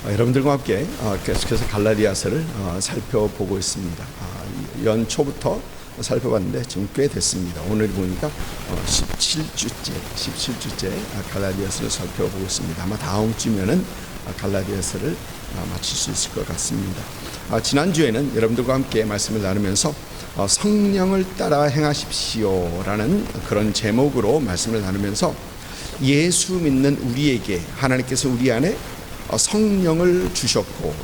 여러분들과 함께 계속해서 갈라디아서를 살펴보고 있습니다. 연초부터 살펴봤는데 지금 꽤 됐습니다. 오늘 보니까 17주째 갈라디아서를 살펴보고 있습니다. 아마 다음 주면은 갈라디아서를 마칠 수 있을 것 같습니다. 지난주에는 여러분들과 함께 말씀을 나누면서 성령을 따라 행하십시오라는 그런 제목으로 말씀을 나누면서 예수 믿는 우리에게 하나님께서 우리 안에 성령을 주셨고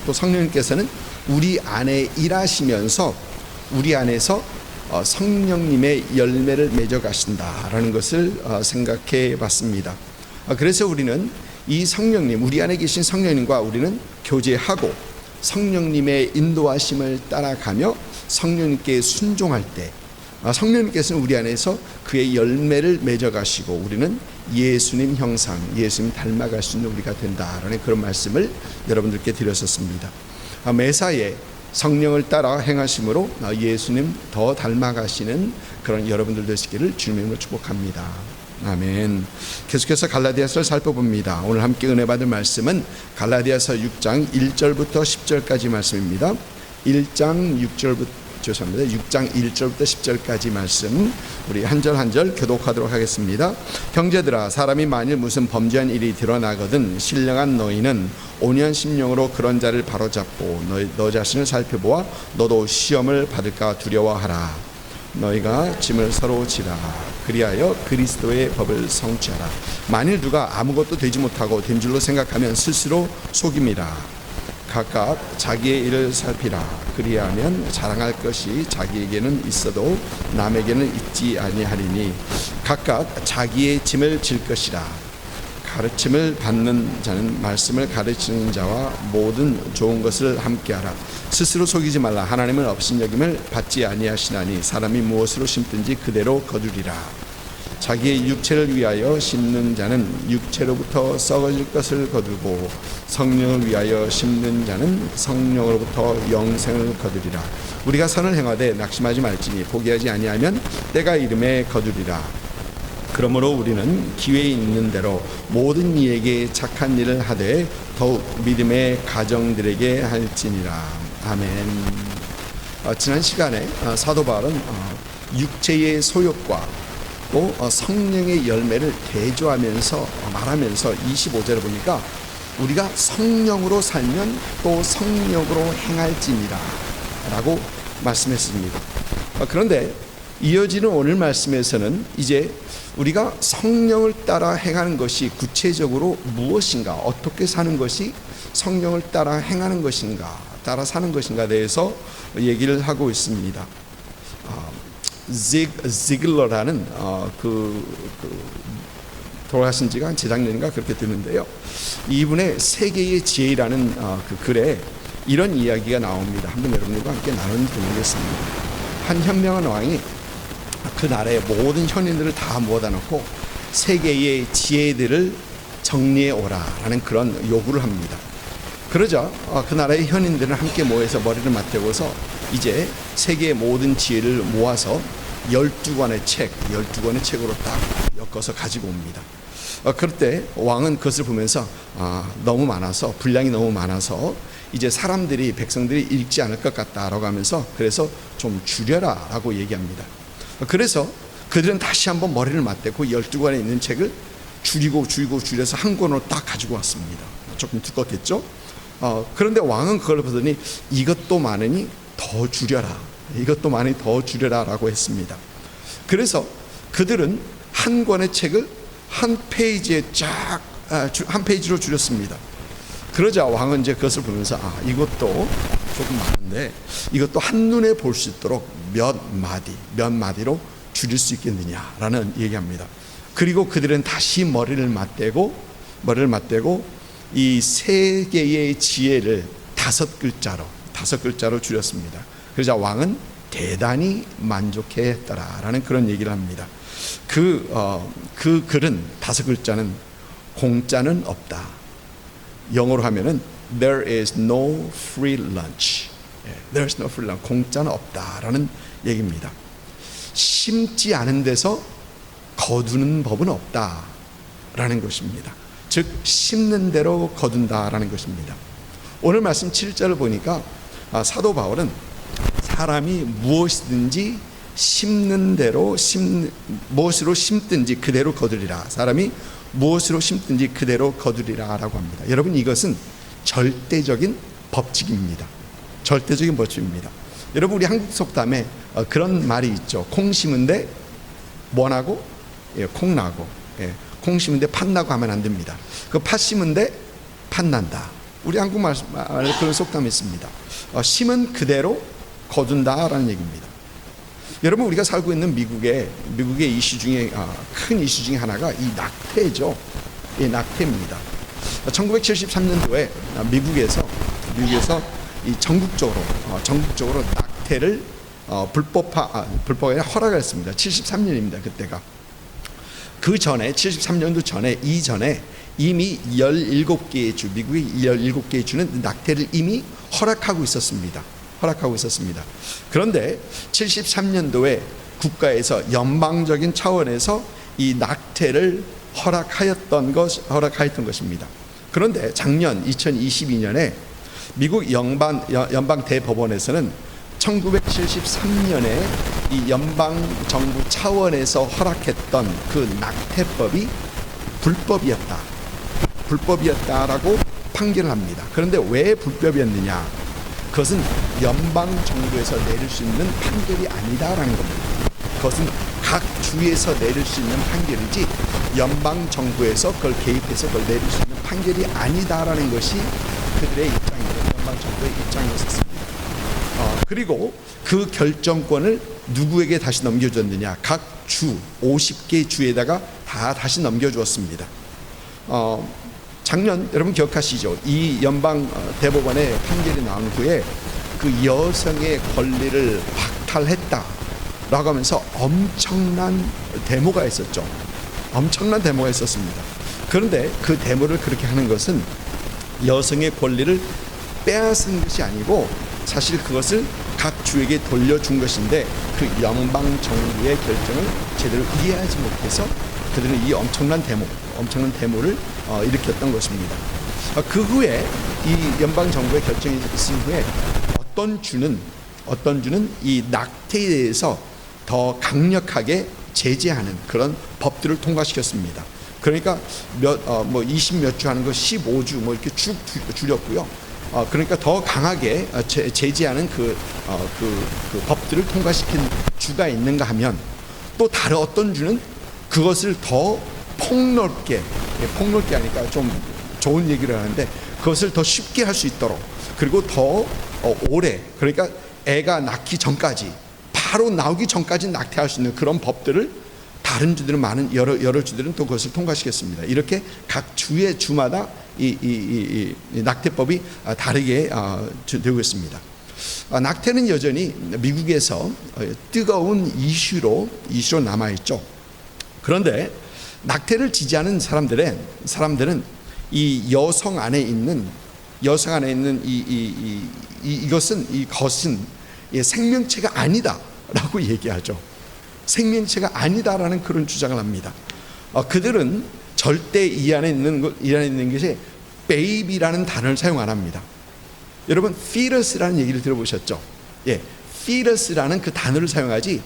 또 성령님께서는 우리 안에 일하시면서 우리 안에서 성령님의 열매를 맺어 가신다라는 것을 생각해 봤습니다. 그래서 우리는 이 성령님, 우리 안에 계신 성령님과 우리는 교제하고 성령님의 인도하심을 따라가며 성령님께 순종할 때 성령님께서는 우리 안에서 그의 열매를 맺어 가시고 우리는 예수님 형상, 예수님 닮아갈 수 있는 우리가 된다라는 그런 말씀을 여러분들께 드렸었습니다. 매사에 성령을 따라 행하심으로 예수님 더 닮아가시는 그런 여러분들 되시기를 주님으로 축복합니다. 아멘. 계속해서 갈라디아서를 살펴봅니다. 오늘 함께 은혜 받을 말씀은 갈라디아서 6장 1절부터 10절까지 말씀입니다. 6장 1절부터 10절까지 말씀 우리 한 절 한 절 교독하도록 하겠습니다. 형제들아, 사람이 만일 무슨 범죄한 일이 드러나거든 신령한 너희는 5년 심령으로 그런 자를 바로잡고 너 자신을 살펴보아 너도 시험을 받을까 두려워하라. 너희가 짐을 서로 지라. 그리하여 그리스도의 법을 성취하라. 만일 누가 아무것도 되지 못하고 된 줄로 생각하면 스스로 속임이라. 각각 자기의 일을 살피라. 그리하면 자랑할 것이 자기에게는 있어도 남에게는 있지 아니하리니 각각 자기의 짐을 질 것이라. 가르침을 받는 자는 말씀을 가르치는 자와 모든 좋은 것을 함께하라. 스스로 속이지 말라. 하나님은 업신여김을 받지 아니하시나니 사람이 무엇으로 심든지 그대로 거두리라. 자기의 육체를 위하여 심는 자는 육체로부터 썩어질 것을 거두고 성령을 위하여 심는 자는 성령으로부터 영생을 거두리라. 우리가 선을 행하되 낙심하지 말지니 포기하지 아니하면 때가 이름에 거두리라. 그러므로 우리는 기회 있는 대로 모든 이에게 착한 일을 하되 더욱 믿음의 가정들에게 할지니라. 아멘. 지난 시간에 사도 바울은 육체의 소욕과 또 성령의 열매를 대조하면서 말하면서 25절을 보니까 우리가 성령으로 살면 또 성령으로 행할지니라 라고 말씀했습니다. 그런데 이어지는 오늘 말씀에서는 이제 우리가 성령을 따라 행하는 것이 구체적으로 무엇인가, 어떻게 사는 것이 성령을 따라 행하는 것인가, 따라 사는 것인가에 대해서 얘기를 하고 있습니다. 지글러라는 돌아가신 지가 한 재작년인가 그렇게 되는데요. 이분의 세계의 지혜라는 그 글에 이런 이야기가 나옵니다. 한번 여러분들과 함께 나눠보겠습니다. 한 현명한 왕이 그 나라의 모든 현인들을 다 모아다 놓고 세계의 지혜들을 정리해 오라라는 그런 요구를 합니다. 그러자 그 나라의 현인들은 함께 모여서 머리를 맞대고서 이제 세계의 모든 지혜를 모아서 12권의 책으로 딱 엮어서 가지고 옵니다. 그럴 때 왕은 그것을 보면서 너무 많아서, 분량이 너무 많아서 이제 백성들이 읽지 않을 것 같다라고 하면서 그래서 좀 줄여라 라고 얘기합니다. 그래서 그들은 다시 한번 머리를 맞대고 12권에 있는 책을 줄여서 한 권으로 딱 가지고 왔습니다. 조금 두껍겠죠? 그런데 왕은 그걸 보더니 이것도 많으니 더 줄여라. 이것도 많이 더 줄여라 라고 했습니다. 그래서 그들은 한 권의 책을 한 페이지에 한 페이지로 줄였습니다. 그러자 왕은 이제 그것을 보면서 이것도 조금 많은데 이것도 한눈에 볼 수 있도록 몇 마디로 줄일 수 있겠느냐라는 얘기합니다. 그리고 그들은 다시 머리를 맞대고 이 세 개의 지혜를 5글자로 줄였습니다. 그러자 왕은 대단히 만족했더라라는 그런 얘기를 합니다. 그 글은 5글자는 공짜는 없다. 영어로 하면은 There is no free lunch. There is no free lunch. 공짜는 없다라는 얘기입니다. 심지 않은 데서 거두는 법은 없다라는 것입니다. 즉 심는 대로 거둔다라는 것입니다. 오늘 말씀 7절을 보니까 사도 바울은 사람이 무엇이든지 심는 대로 무엇으로 심든지 그대로 거두리라. 사람이 무엇으로 심든지 그대로 거두리라 라고 합니다. 여러분, 이것은 절대적인 법칙입니다. 절대적인 법칙입니다. 여러분, 우리 한국 속담에 그런 말이 있죠. 콩 심은데 뭐 나고? 콩 나고. 콩 심은데 팥 나고 하면 안 됩니다. 그 팥 심은데 팥 난다. 우리 한국말에 그런 속담이 있습니다. 심은 그대로 거둔다라는 얘기입니다. 여러분, 우리가 살고 있는 미국의 이슈 중에 큰 이슈 중에 하나가 이 낙태죠. 이 낙태입니다. 1973년도에 미국에서 이 전국적으로 낙태를 불법에 허락했습니다. 73년입니다. 그때가. 그 전에 73년도 전에 이전에 이미 17개의 주, 미국의 17개의 주는 낙태를 이미 허락하고 있었습니다. 그런데 73년도에 국가에서 연방적인 차원에서 이 낙태를 허락하였던 것입니다. 그런데 작년 2022년에 미국 연방 대법원에서는 1973년에 이 연방 정부 차원에서 허락했던 그 낙태법이 불법이었다라고 판결을 합니다. 그런데 왜 불법이었느냐? 그것은 연방 정부에서 내릴 수 있는 판결이 아니다라는 겁니다. 그것은 각 주에서 내릴 수 있는 판결이지 연방 정부에서 그걸 개입해서 그걸 내릴 수 있는 판결이 아니다라는 것이 그들의 입장이었습니다. 연방 정부의 입장이었습니다. 그리고 그 결정권을 누구에게 다시 넘겨줬느냐? 각 주 50개 주에다가 다시 넘겨주었습니다. 작년 여러분 기억하시죠? 이 연방 대법원의 판결이 나온 후에 그 여성의 권리를 박탈했다라고 하면서 엄청난 데모가 있었죠. 엄청난 데모가 있었습니다. 그런데 그 데모를 그렇게 하는 것은 여성의 권리를 빼앗은 것이 아니고 사실 그것을 각 주에게 돌려준 것인데 그 연방 정부의 결정을 제대로 이해하지 못해서 그들은 이 엄청난 데모를 일으켰던 것입니다. 그 후에 이 연방 정부의 결정이 있은 후에 어떤 주는 이 낙태에 대해서 더 강력하게 제재하는 그런 법들을 통과시켰습니다. 그러니까 20몇 주 하는 거 15주 뭐 이렇게 쭉 줄였고요. 그러니까 더 강하게 제재하는 그 법들을 통과시킨 주가 있는가 하면 또 다른 어떤 주는 그것을 더 폭넓게 하니까 좀 좋은 얘기를 하는데 그것을 더 쉽게 할 수 있도록 그리고 더 오래 그러니까 애가 낳기 전까지 바로 나오기 전까지 낙태할 수 있는 그런 법들을 다른 주들은 많은 여러 주들은 또 그것을 통과시켰습니다. 이렇게 각 주마다 이 낙태법이 다르게 되고 있습니다. 낙태는 여전히 미국에서 뜨거운 이슈로 남아 있죠. 그런데 낙태를 지지하는 사람들은 이 여성 안에 있는 이것은 생명체가 아니다라고 얘기하죠. 생명체가 아니다라는 그런 주장을 합니다. 그들은 절대 이 안에 있는 것이 baby라는 단어를 사용 안 합니다. 여러분 fetus라는 얘기를 들어보셨죠? fetus라는 그 단어를 사용하지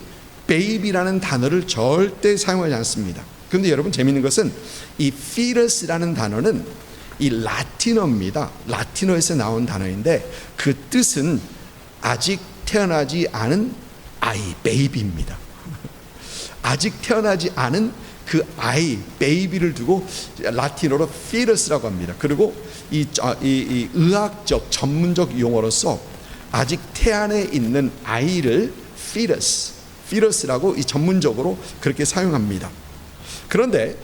baby라는 단어를 절대 사용하지 않습니다. 그런데 여러분 재미있는 것은 이 fetus라는 단어는 이 라틴어입니다. 라틴어에서 나온 단어인데 그 뜻은 아직 태어나지 않은 아이, 베이비입니다. 아직 태어나지 않은 그 아이, 베이비를 두고 라틴어로 fetus라고 합니다. 그리고 이 의학적 전문적 용어로서 아직 태안에 있는 아이를 fetus라고 이 전문적으로 그렇게 사용합니다. 그런데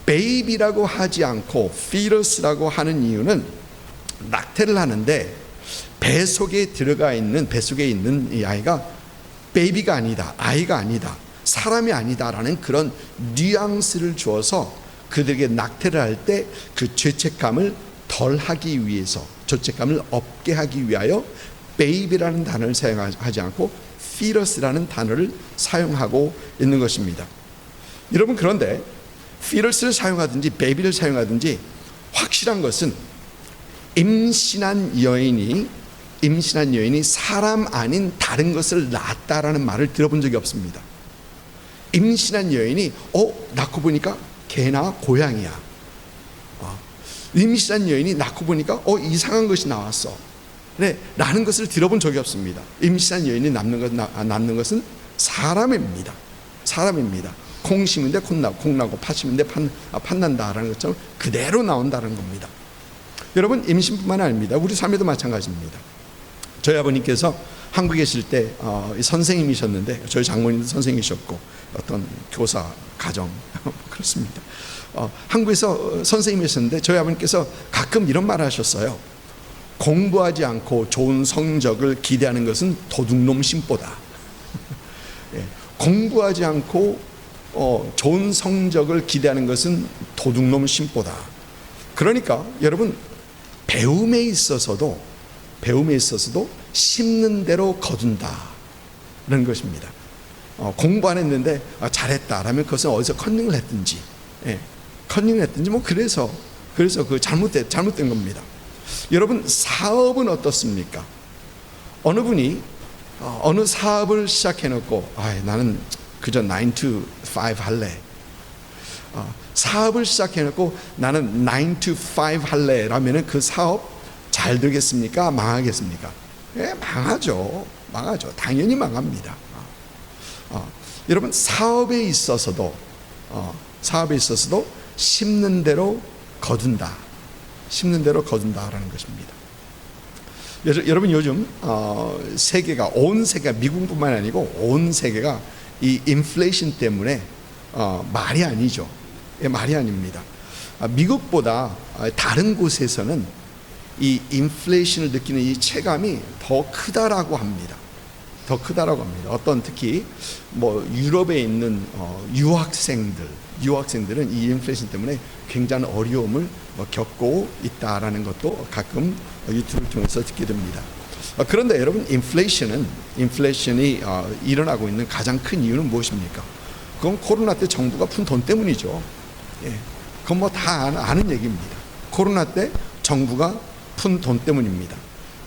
베이비라고 하지 않고 fetus라고 하는 이유는 낙태를 하는데 배 속에 있는 이 아이가 베이비가 아니다, 아이가 아니다, 사람이 아니다라는 그런 뉘앙스를 주어서 그들에게 낙태를 할 때 그 죄책감을 덜 하기 위해서, 죄책감을 없게 하기 위하여 베이비라는 단어를 사용하지 않고 fetus라는 단어를 사용하고 있는 것입니다. 여러분 그런데 fetus를 사용하든지 베이비를 사용하든지 확실한 것은 임신한 여인이 사람 아닌 다른 것을 낳았다라는 말을 들어본 적이 없습니다. 임신한 여인이 낳고 보니까 개나 고양이야. 임신한 여인이 낳고 보니까 이상한 것이 나왔어. 그래, 라는 것을 들어본 적이 없습니다. 임신한 여인이 낳는 것은 사람입니다. 콩 심은 데 콩 나고 팥 심은 데 팥 난다라는 것처럼 그대로 나온다는 겁니다. 여러분, 임신뿐만 아닙니다. 우리 삶에도 마찬가지입니다. 저희 아버님께서 한국에 계실 때 선생님이셨는데, 저희 장모님도 선생님이셨고 어떤 교사 가정 그렇습니다. 한국에서 선생님이셨는데 저희 아버님께서 가끔 이런 말을 하셨어요. 공부하지 않고 좋은 성적을 기대하는 것은 도둑놈 심보다. 예, 공부하지 않고 좋은 성적을 기대하는 것은 도둑놈 심보다. 그러니까 여러분, 배움에 있어서도 심는 대로 거둔다는 것입니다. 공부 안 했는데 잘했다라면 그것은 어디서 컨닝을 했든지, 그래서 그 잘못된 겁니다. 여러분, 사업은 어떻습니까? 어느 분이 어느 사업을 시작해놓고 나는 그저 9 to 5 할래. 사업을 시작해놓고 나는 9 to 5 할래 라면 그 사업 잘 되겠습니까? 망하겠습니까? 망하죠. 당연히 망합니다. 여러분, 사업에 있어서도 심는 대로 거둔다라는 것입니다. 여러분, 요즘 세계가, 온 세계가, 미국뿐만 아니고 온 세계가 이 인플레이션 때문에 말이 아니죠. 말이 아닙니다. 미국보다 다른 곳에서는 이 인플레이션을 느끼는 이 체감이 더 크다라고 합니다. 어떤 특히 유럽에 있는 유학생들은 이 인플레이션 때문에 굉장한 어려움을 겪고 있다라는 것도 가끔 유튜브를 통해서 듣게 됩니다. 그런데 여러분, 인플레이션이 일어나고 있는 가장 큰 이유는 무엇입니까? 그건 코로나 때 정부가 푼 돈 때문이죠. 그건 다 아는 얘기입니다. 코로나 때 정부가 푼 돈 때문입니다.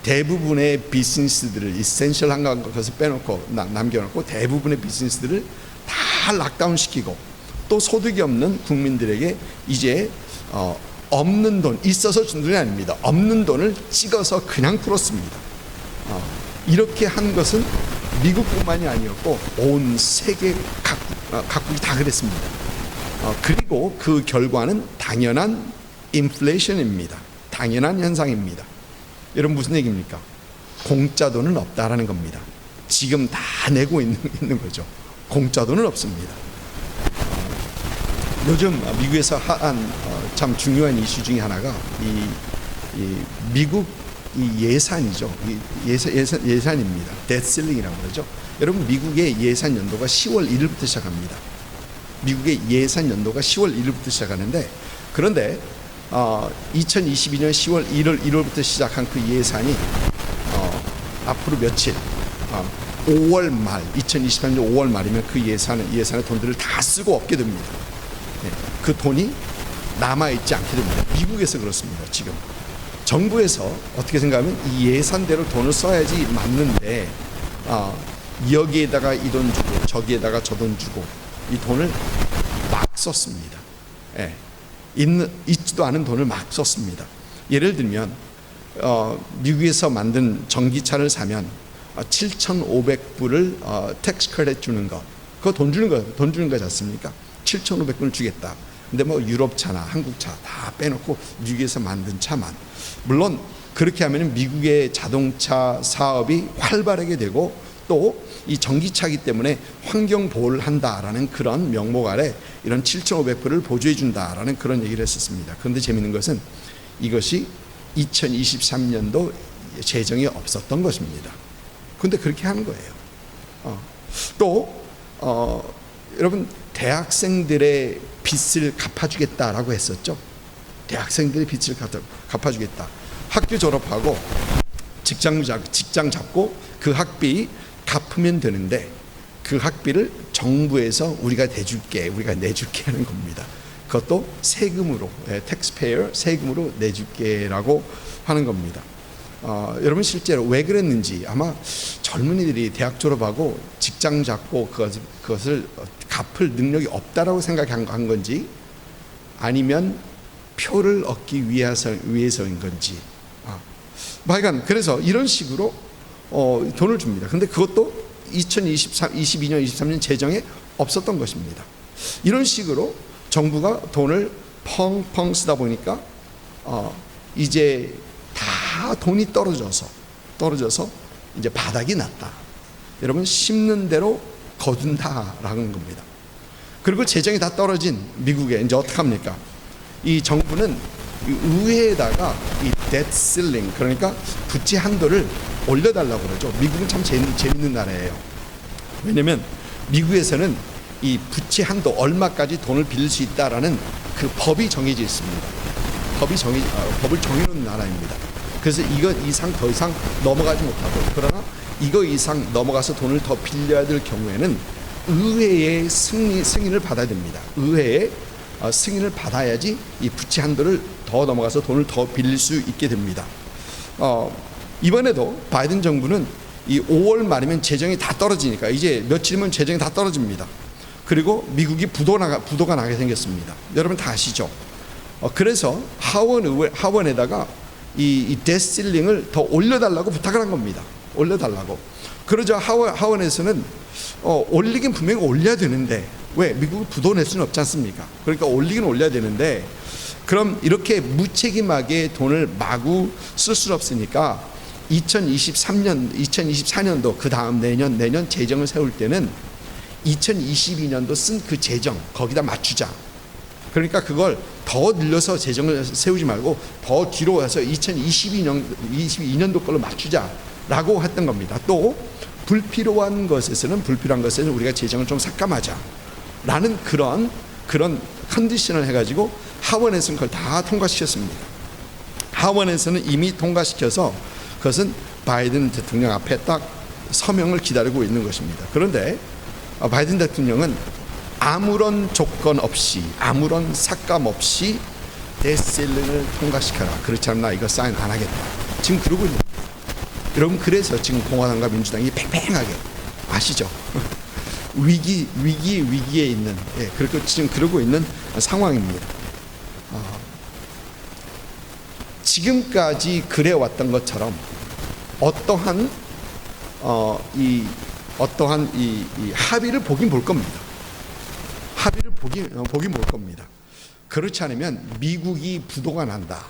대부분의 비즈니스들을 이센셜한 것을 빼놓고 남겨놓고 대부분의 비즈니스들을 다 락다운 시키고, 또 소득이 없는 국민들에게 이제 없는 돈, 있어서 준 돈이 아닙니다. 없는 돈을 찍어서 그냥 풀었습니다. 이렇게 한 것은 미국뿐만이 아니었고 온 세계 각국이 다 그랬습니다. 그리고 그 결과는 당연한 인플레이션입니다. 당연한 현상입니다. 여러분, 무슨 얘기입니까? 공짜 돈은 없다라는 겁니다. 지금 다 내고 있는 거죠. 공짜 돈은 없습니다. 요즘 미국에서 한 참 중요한 이슈 중에 하나가 이 미국 예산이죠. 예산입니다. 데슬링이라고 그러죠. 여러분, 미국의 예산 연도가 10월 1일부터 시작합니다. 미국의 예산 연도가 10월 1일부터 시작하는데, 그런데 2022년 10월 1월부터 시작한 그 예산이 앞으로 며칠 5월 말 2023년 5월 말이면 그 예산의 돈들을 다 쓰고 없게 됩니다. 그 돈이 남아있지 않게 됩니다. 미국에서 그렇습니다. 지금 정부에서 어떻게 생각하면 이 예산대로 돈을 써야지 맞는데 여기에다가 이 돈 주고 저기에다가 저 돈 주고 이 돈을 막 썼습니다. 있지도 않은 돈을 막 썼습니다. 예를 들면 미국에서 만든 전기차를 사면 7,500불을 텍스 크레딧 주는 거, 그거 돈 주는 거지 않습니까? 7,500불을 주겠다. 근데 유럽차나 한국차 다 빼놓고 미국에서 만든 차만, 물론 그렇게 하면 미국의 자동차 사업이 활발하게 되고 또 이 전기차이기 때문에 환경 보호를 한다라는 그런 명목 아래 이런 7,500불을 보조해 준다라는 그런 얘기를 했었습니다. 그런데 재미있는 것은 이것이 2023년도 재정이 없었던 것입니다. 그런데 그렇게 하는 거예요. 또 여러분, 대학생들의 빚을 갚아주겠다라고 했었죠. 대학생들의 빚을 갚아주겠다. 학교 졸업하고 직장 잡고 그 학비 갚으면 되는데 그 학비를 정부에서 우리가 내줄게 하는 겁니다. 그것도 세금으로, taxpayer 세금으로 내줄게라고 하는 겁니다. 여러분 실제로 왜 그랬는지 아마 젊은이들이 대학 졸업하고 직장 잡고 그것을 갚을 능력이 없다라고 생각한 건지 아니면 표를 얻기 위해서인 건지 하여간 그래서 이런 식으로 돈을 줍니다. 근데 그것도 22년, 23년 재정에 없었던 것입니다. 이런 식으로 정부가 돈을 펑펑 쓰다 보니까 이제 다 돈이 떨어져서 이제 바닥이 났다. 여러분 심는 대로 거둔다라는 겁니다. 그리고 재정이 다 떨어진 미국에 이제 어떡합니까? 이 정부는 의회에다가 이 debt ceiling, 그러니까 부채 한도를 올려달라고 그러죠. 미국은 참 재밌는 나라예요. 왜냐면 미국에서는 이 부채 한도 얼마까지 돈을 빌릴 수 있다라는 그 법이 정해져 있습니다. 법을 정해놓은 나라입니다. 그래서 이것 이상 더 이상 넘어가지 못하고, 그러나 이거 이상 넘어가서 돈을 더 빌려야 될 경우에는 의회의 승인을 받아야 됩니다. 의회의 승인을 받아야지 이 부채 한도를 더 넘어가서 돈을 더 빌릴 수 있게 됩니다. 이번에도 바이든 정부는 이 5월 말이면 재정이 다 떨어지니까 이제 며칠이면 재정이 다 떨어집니다. 그리고 미국이 부도가 나게 생겼습니다. 여러분 다 아시죠? 그래서 하원에다가 이 데스틸링을 더 올려달라고 부탁을 한 겁니다. 올려달라고. 그러자 하원에서는 올리긴 분명히 올려야 되는데, 왜? 미국이 부도 낼 수는 없지 않습니까? 그러니까 올리긴 올려야 되는데, 그럼 이렇게 무책임하게 돈을 마구 쓸 수는 없으니까 2024년도 그 다음 내년 재정을 세울 때는 2022년도 쓴 그 재정 거기다 맞추자. 그러니까 그걸 더 늘려서 재정을 세우지 말고 더 뒤로 와서 2022년도 걸로 맞추자라고 했던 겁니다. 또 불필요한 것에서는 우리가 재정을 좀 삭감하자라는 그런 컨디션을 해가지고 하원에서는 그걸 다 통과시켰습니다. 하원에서는 이미 통과시켜서 그것은 바이든 대통령 앞에 딱 서명을 기다리고 있는 것입니다. 그런데 바이든 대통령은 아무런 조건 없이, 아무런 삭감 없이 데스틸링을 통과시켜라. 그렇지 않으면 나 이거 사인 안 하겠다. 지금 그러고 있는 거예요. 여러분, 그래서 지금 공화당과 민주당이 팽팽하게, 아시죠? 위기에 있는, 그렇게 지금 그러고 있는 상황입니다. 지금까지 그래왔던 것처럼 어떠한 이 합의를 보긴 볼 겁니다. 합의를 보긴 볼 겁니다. 그렇지 않으면 미국이 부도가 난다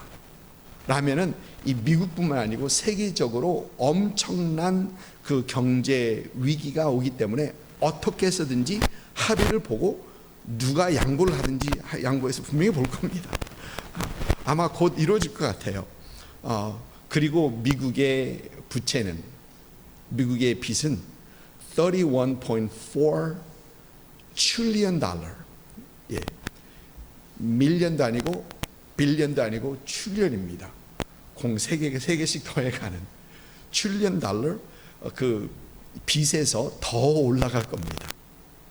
라면은 이 미국뿐만 아니고 세계적으로 엄청난 그 경제 위기가 오기 때문에 어떻게 해서든지 합의를 보고 누가 양보를 하든지 양보해서 분명히 볼 겁니다. 아마 곧 이루어질 것 같아요. 그리고 미국의 빚은 31.4 trillion 달러. 예. 밀리언도 아니고 빌리언도 아니고 트릴리언입니다. 세 개씩 더해가는 trillion 달러 그 빚에서 더 올라갈 겁니다.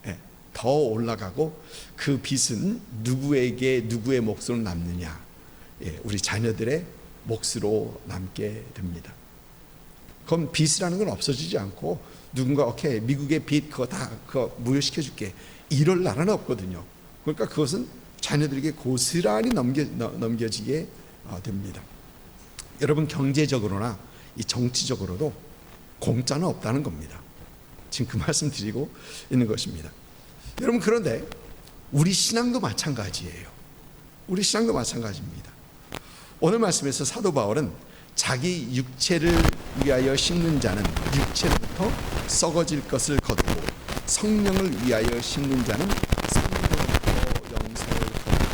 예. 더 올라가고 그 빚은 누구의 몫으로 남느냐? 예. 우리 자녀들의 몫으로 남게 됩니다. 그럼 빚이라는 건 없어지지 않고 누군가 오케이 미국의 빚 그거 무효시켜줄게 이럴 나라는 없거든요. 그러니까 그것은 자녀들에게 고스란히 넘겨지게 됩니다. 여러분, 경제적으로나 이 정치적으로도 공짜는 없다는 겁니다. 지금 그 말씀 드리고 있는 것입니다. 여러분, 그런데 우리 신앙도 마찬가지예요. 우리 신앙도 마찬가지입니다. 오늘 말씀에서 사도 바울은 자기 육체를 위하여 심는 자는 육체로부터 썩어질 것을 거두고 성령을 위하여 심는 자는 성령으로부터 영생을 거두고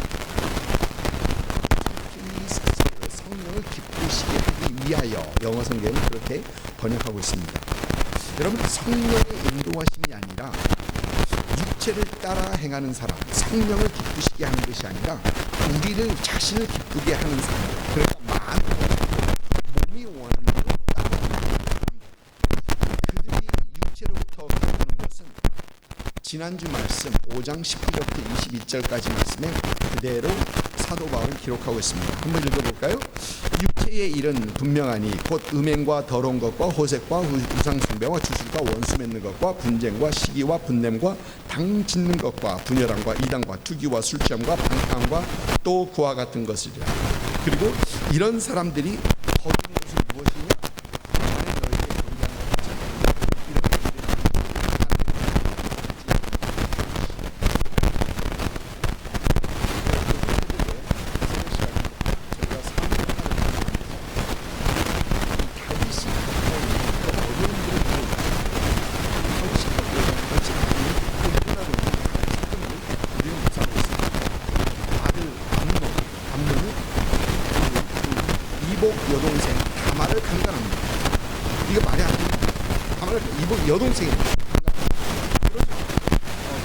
성령을 기쁘시게 하기 위하여, 영어 성경은 그렇게 번역하고 있습니다. 여러분, 성령의 인도하심이 아니라 육체를 따라 행하는 사람, 성령을 기쁘시게 하는 것이 아니라 우리를 자신을 기쁘게 하는 사람, 그러니까 마음이 몸이 원하는 대로 따라하는 사람, 그들이 육체로부터 기쁘는 것은 지난주 말씀 5장 19절부터 22절까지 말씀에 그대로 사도 바울은 기록하고 있습니다. 한번 읽어볼까요? 육체의 일은 분명하니 곧 음행과 더러운 것과 호색과 우상숭배와 주술과 원수 맺는 것과 분쟁과 시기와 분냄과 당 짓는 것과 분열함과 이단과 투기와 술취함과 방탕함과 또 그와 같은 것이라. 그리고 이런 사람들이 거두는 것은 무엇이냐? 나는 너희에게 경계하는 여동생 다말을 강간합니다. 이거 말이 안 됩니다. 다말을 이복 여동생입니다.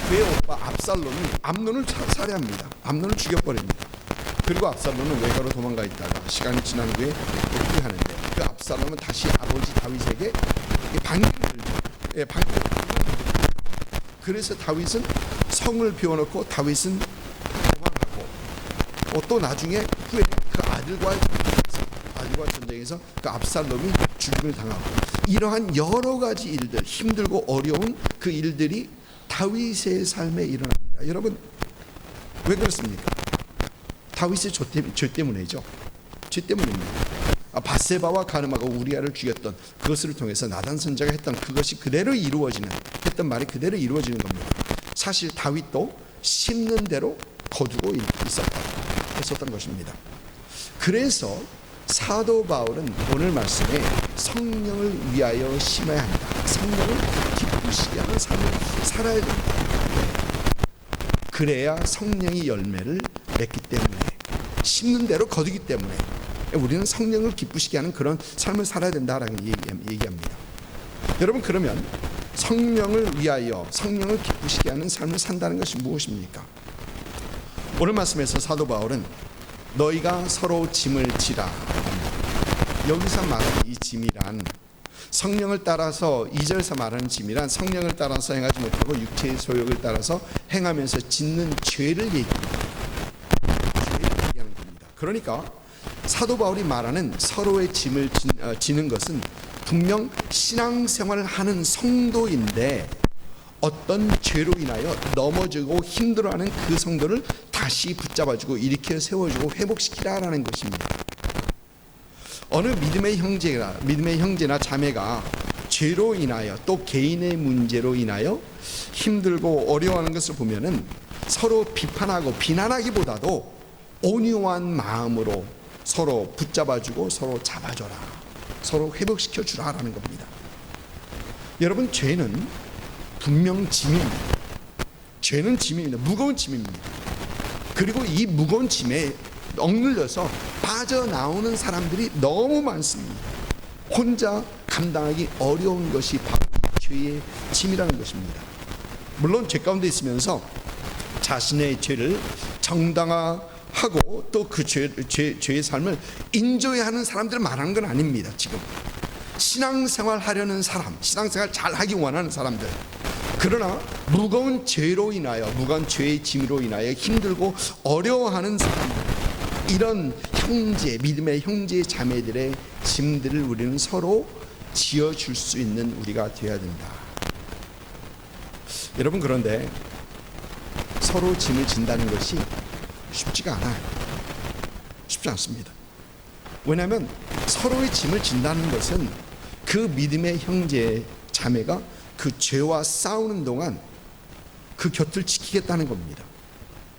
그의 오빠 압살롬이 암논을 살해합니다. 암논을 죽여버립니다. 그리고 압살롬은 외가로 도망가 있다가 시간이 지난 후에 복귀하는데 그 압살롬은 다시 아버지 다윗에게 반기를 들죠. 그래서 다윗은 성을 비워놓고 다윗은 도망하고 또 나중에 후에 그 아들과 전쟁에서 그 압살롬이 죽임을 당하고 이러한 여러 가지 일들, 힘들고 어려운 그 일들이 다윗의 삶에 일어납니다. 여러분 왜 그렇습니까? 다윗의 죄 때문이죠. 죄 때문입니다. 바세바와 가늠하고 우리아를 죽였던 그것을 통해서 나단 선지자가 했던 그것이 그대로 했던 말이 그대로 이루어지는 겁니다. 사실 다윗도 심는 대로 거두고 있었던 것입니다. 그래서 사도 바울은 오늘 말씀에 성령을 위하여 심어야 한다. 성령을 기쁘시게 하는 삶을 살아야 된다. 그래야 성령이 열매를 맺기 때문에, 심는 대로 거두기 때문에 우리는 성령을 기쁘시게 하는 그런 삶을 살아야 된다라는 얘기합니다. 여러분, 그러면 성령을 위하여 성령을 기쁘시게 하는 삶을 산다는 것이 무엇입니까? 오늘 말씀에서 사도 바울은 너희가 서로 짐을 지라. 여기서 말하는 이 짐이란 성령을 따라서 2절에서 말하는 짐이란 성령을 따라서 행하지 못하고 육체의 소욕을 따라서 행하면서 짓는 죄를 얘기합니다. 죄를 얘기하는 겁니다. 그러니까 사도 바울이 말하는 서로의 짐을 지는 것은 분명 신앙생활을 하는 성도인데 어떤 죄로 인하여 넘어지고 힘들어하는 그 성도를 다시 붙잡아주고 일으켜 세워주고 회복시키라라는 것입니다. 어느 믿음의 형제나 자매가 죄로 인하여 또 개인의 문제로 인하여 힘들고 어려워하는 것을 보면은 서로 비판하고 비난하기보다도 온유한 마음으로 서로 붙잡아주고 서로 잡아줘라, 서로 회복시켜주라라는 겁니다. 여러분, 죄는 분명 짐입니다. 죄는 짐입니다. 무거운 짐입니다. 그리고 이 무거운 짐에 억눌려서 빠져나오는 사람들이 너무 많습니다. 혼자 감당하기 어려운 것이 바로 죄의 짐이라는 것입니다. 물론 죄 가운데 있으면서 자신의 죄를 정당화하고 또 그 죄의 삶을 인조해야 하는 사람들을 말하는 건 아닙니다. 지금 신앙생활 하려는 사람, 신앙생활 잘 하기 원하는 사람들, 그러나 무거운 죄로 인하여, 무거운 죄의 짐으로 인하여 힘들고 어려워하는 사람들, 이런 믿음의 형제 자매들의 짐들을 우리는 서로 지어줄 수 있는 우리가 되어야 된다. 여러분, 그런데 서로 짐을 진다는 것이 쉽지가 않아요. 쉽지 않습니다. 왜냐하면 서로의 짐을 진다는 것은 그 믿음의 형제 자매가 그 죄와 싸우는 동안 그 곁을 지키겠다는 겁니다.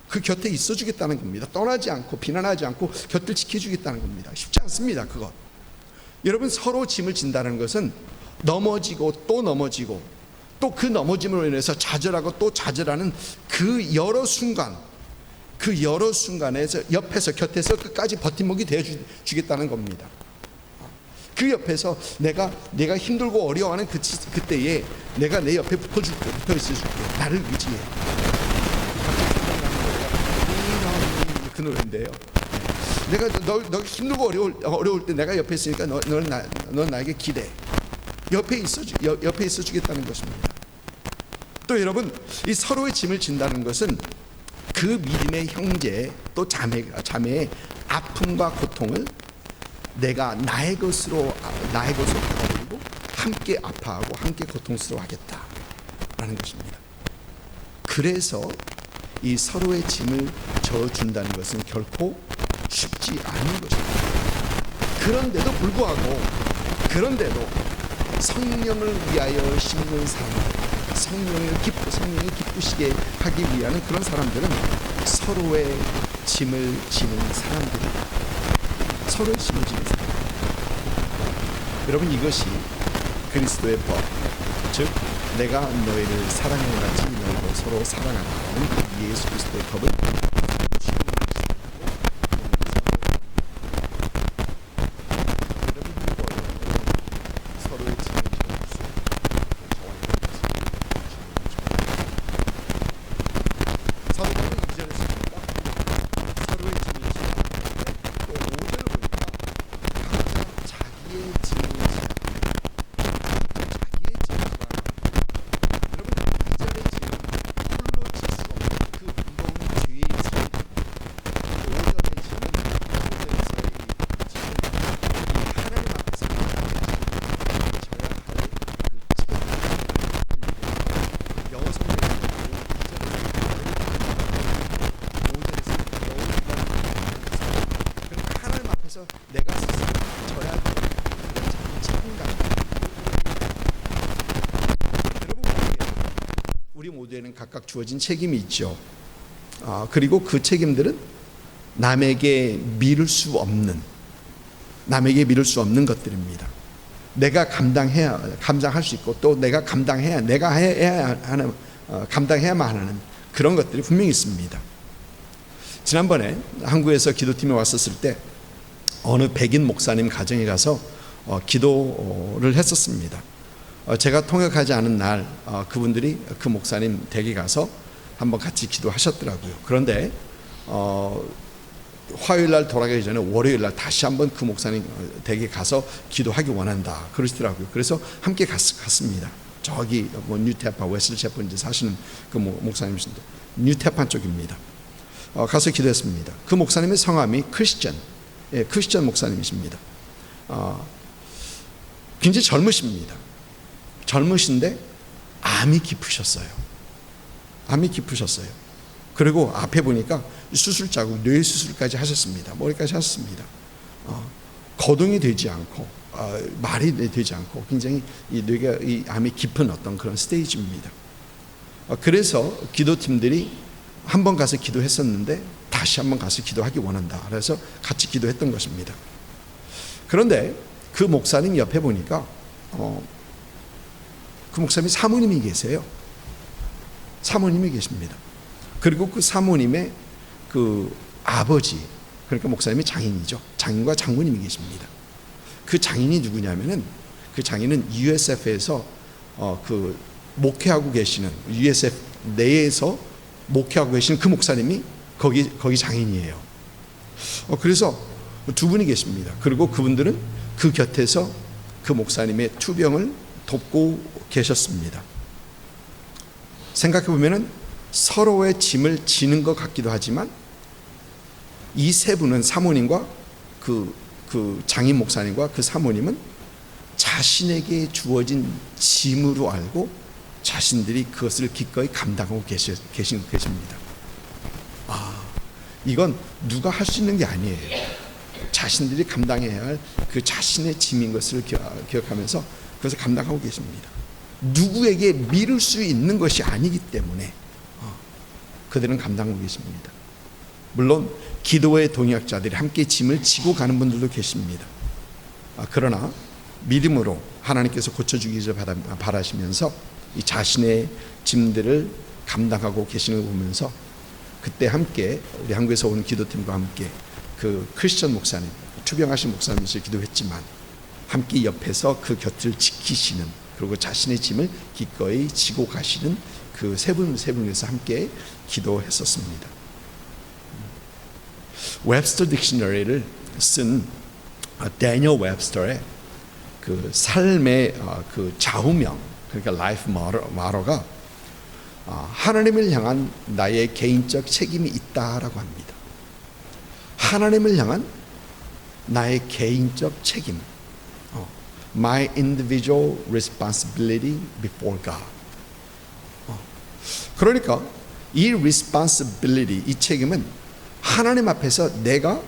그 곁에 있어주겠다는 겁니다. 떠나지 않고 비난하지 않고 곁을 지켜주겠다는 겁니다. 쉽지 않습니다. 그것. 여러분, 서로 짐을 진다는 것은 넘어지고 또 넘어지고 또 그 넘어짐으로 인해서 좌절하고 또 좌절하는 그 여러 순간에서 옆에서 곁에서 끝까지 버팀목이 되어주겠다는 겁니다. 그 옆에서 내가 힘들고 어려워하는 그때에 내가 내 옆에 붙어 있어줄게. 나를 의지해. 그 노래인데요. 내가 너 힘들고 어려울 때 내가 옆에 있으니까 넌 나에게 기대. 옆에 있어주겠다는 것입니다. 또 여러분, 이 서로의 짐을 진다는 것은 그 믿음의 형제 또 자매의 아픔과 고통을 내가 나의 것으로 받아들이고 함께 아파하고 함께 고통스러워하겠다라는 것입니다. 그래서 이 서로의 짐을 져준다는 것은 결코 쉽지 않은 것입니다. 그런데도 불구하고, 성령을 위하여 심는 사람, 성령이 기쁘시게 하기 위한 그런 사람들은 서로의 짐을 지는 사람들입니다. 서로의 짐을 지는 사람. 여러분, 이것이 그리스도의 법, 즉 내가 너희를 사랑하는 같이 너희도 서로 사랑하라는 예수 그리스도의 법을 내가 스스로 져야 하는 그런 책임감. 여러분, 우리 모두에는 각각 주어진 책임이 있죠. 그리고 그 책임들은 남에게 미룰 수 없는 것들입니다. 내가 감당할 수 있고 또 내가 감당해야만 하는 그런 것들이 분명히 있습니다. 지난번에 한국에서 기도팀에 왔었을 때 어느 백인 목사님 가정에 가서 기도를 했었습니다. 제가 통역하지 않은 날 그분들이 그 목사님 댁에 가서 한번 같이 기도하셨더라고요. 그런데 화요일 날 돌아가기 전에 월요일 날 다시 한번 그 목사님 댁에 가서 기도하기 원한다 그러시더라고요. 그래서 함께 갔습니다. 저기 뉴태판 웨슬리 셰퍼 이제 사시는 그 목사님이신데 뉴태판 쪽입니다. 가서 기도했습니다. 그 목사님의 성함이 크리스천 목사님이십니다. 굉장히 젊으십니다. 젊으신데 암이 깊으셨어요. 그리고 앞에 보니까 수술 자국, 뇌 수술까지 하셨습니다. 머리까지 하셨습니다. 거동이 되지 않고 말이 되지 않고 굉장히 이 뇌가 이 암이 깊은 어떤 그런 스테이지입니다. 그래서 기도팀들이 한번 가서 기도했었는데 다시 한번 가서 기도하기 원한다. 그래서 같이 기도했던 것입니다. 그런데 그 목사님 옆에 보니까 그 목사님이 사모님이 계세요. 사모님이 계십니다. 그리고 그 사모님의 그 아버지, 그러니까 목사님이 장인이죠. 장인과 장모님이 계십니다. 그 장인이 누구냐면은 그 장인은 USF에서 그 목회하고 계시는 USF 내에서 목회하고 계시는 그 목사님이 거기 장인이에요. 그래서 두 분이 계십니다. 그리고 그분들은 그 곁에서 그 목사님의 투병을 돕고 계셨습니다. 생각해 보면은 서로의 짐을 지는 것 같기도 하지만 이 세 분은 사모님과 그 장인 목사님과 그 사모님은 자신에게 주어진 짐으로 알고 자신들이 그것을 기꺼이 감당하고 계십니다. 이건 누가 할 수 있는 게 아니에요. 자신들이 감당해야 할 그 자신의 짐인 것을 기억하면서 그것을 감당하고 계십니다. 누구에게 미룰 수 있는 것이 아니기 때문에 그들은 감당하고 계십니다. 물론 기도의 동역자들이 함께 짐을 지고 가는 분들도 계십니다. 그러나 믿음으로 하나님께서 고쳐주기를 바라시면서 이 자신의 짐들을 감당하고 계시는 걸 보면서 그때 함께 우리 한국에서 온 기도팀과 함께 그 크리스천 목사님, 투병하신 목사님이서 기도했지만 함께 옆에서 그 곁을 지키시는, 그리고 자신의 짐을 기꺼이 지고 가시는 그 세 분에서 함께 기도했었습니다. 웹스터 딕셔너리를 쓴 데니얼 웹스터의 그 삶의 그 좌우명, 그러니까 라이프 마로가 하나님을 향한 나의 개인적 책임이 있다라고 합니다. 하나님을 향한 나의 개인적 책임, my individual responsibility before God. 그러니까 이 responsibility, 이 책임은 하나님 앞에서 내가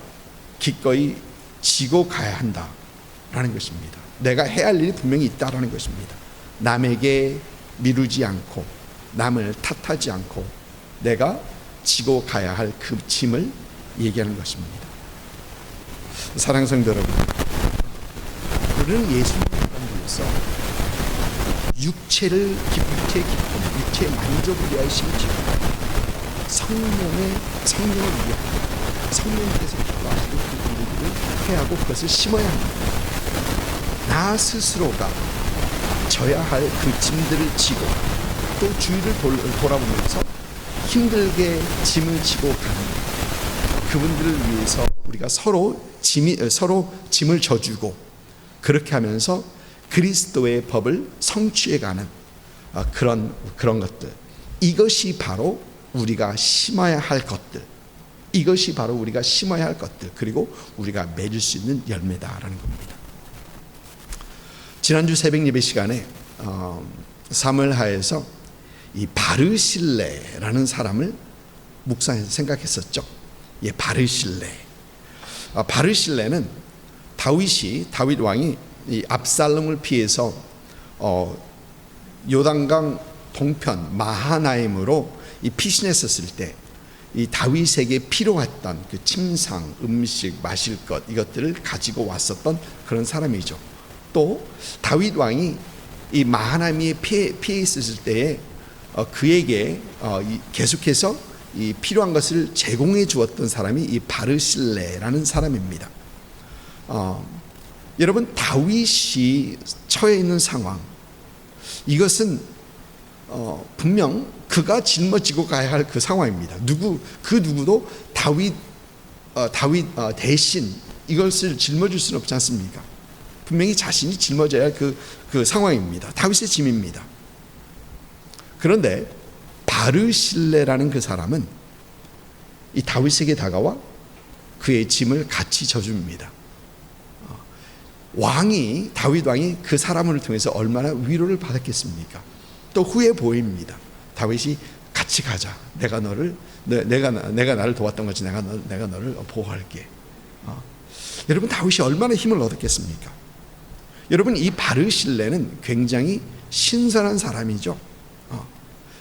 기꺼이 지고 가야 한다라는 것입니다. 내가 해야 할 일이 분명히 있다라는 것입니다. 남에게 미루지 않고 남을 탓하지 않고 내가 지고 가야 할 그 짐을 얘기하는 것입니다. 사랑하는 성도 여러분, 우리는 예수님을 위해서 육체의 기쁨, 육체의 만족을 위하여 심지어 성령을 위하여 성령께서 기뻐하시는 그 일들을 해야 하고 그것을 심어야 합니다. 나 스스로가 져야 할 그 짐들을 지고 또 주위를 돌아보면서 힘들게 짐을 지고 가는 그분들을 위해서 우리가 서로 짐을 져주고 그렇게 하면서 그리스도의 법을 성취해가는 그런 것들, 이것이 바로 우리가 심어야 할 것들, 이것이 바로 우리가 심어야 할 것들, 그리고 우리가 맺을 수 있는 열매다라는 겁니다. 지난주 새벽 예배 시간에 사무엘하에서 이 바르실레라는 사람을 묵상해서 생각했었죠. 바르실레. 바르실레는 다윗 왕이 이 압살롬을 피해서 요단강 동편 마하나임으로 이 피신했었을 때 이 다윗에게 필요했던 그 침상, 음식, 마실 것, 이것들을 가지고 왔었던 그런 사람이죠. 또 다윗 왕이 이 마하나임에 피해 있었을 때에 그에게 계속해서 이 필요한 것을 제공해 주었던 사람이 이 바르실레라는 사람입니다. 여러분, 다윗이 처해 있는 상황, 이것은 분명 그가 짊어지고 가야 할 그 상황입니다. 그 누구도 다윗 대신 이것을 짊어질 수는 없지 않습니까? 분명히 자신이 짊어져야 할 그 상황입니다. 다윗의 짐입니다. 그런데 바르실레라는 그 사람은 이 다윗에게 다가와 그의 짐을 같이 져줍니다. 다윗 왕이 그 사람을 통해서 얼마나 위로를 받았겠습니까? 또 후회 보입니다. 다윗이 같이 가자. 내가 나를 도왔던 거지. 내가 너를 보호할게. 여러분, 다윗이 얼마나 힘을 얻었겠습니까? 여러분, 이 바르실레는 굉장히 신선한 사람이죠.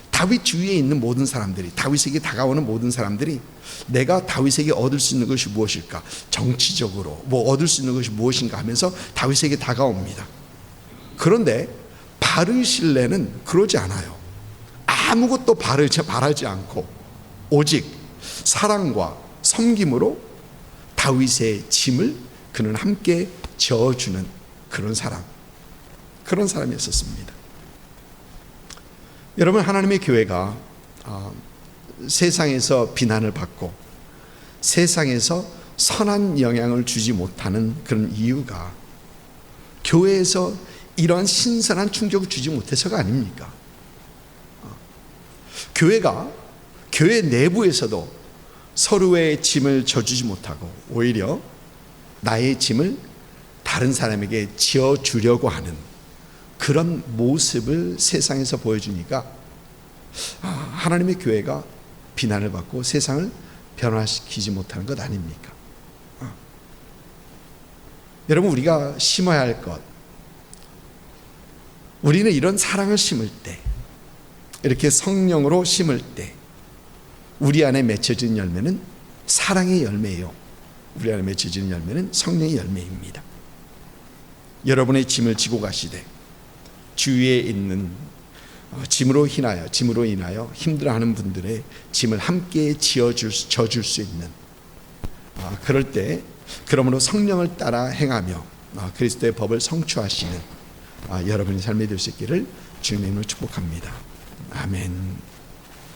다윗 주위에 있는 모든 사람들이, 다윗에게 다가오는 모든 사람들이 내가 다윗에게 얻을 수 있는 것이 무엇일까? 정치적으로 얻을 수 있는 것이 무엇인가 하면서 다윗에게 다가옵니다. 그런데 바르실레는 그러지 않아요. 아무것도 바라지 않고 오직 사랑과 섬김으로 다윗의 짐을 그는 함께 져주는 그런 사람이었습니다. 여러분, 하나님의 교회가 세상에서 비난을 받고 세상에서 선한 영향을 주지 못하는 그런 이유가 교회에서 이러한 신선한 충격을 주지 못해서가 아닙니까? 교회 내부에서도 서로의 짐을 져주지 못하고 오히려 나의 짐을 다른 사람에게 지어주려고 하는 그런 모습을 세상에서 보여주니까 하나님의 교회가 비난을 받고 세상을 변화시키지 못하는 것 아닙니까? 여러분, 우리가 심어야 할 것, 우리는 이런 사랑을 심을 때, 이렇게 성령으로 심을 때 우리 안에 맺혀지는 열매는 사랑의 열매예요. 우리 안에 맺혀지는 열매는 성령의 열매입니다. 여러분의 짐을 지고 가시되 주위에 있는 짐으로 인하여 힘들어하는 분들의 짐을 함께 져줄 수 있는, 그럴 때 그러므로 성령을 따라 행하며 그리스도의 법을 성취하시는 여러분의 삶이 될 수 있기를 주님의 이름으로 축복합니다. 아멘.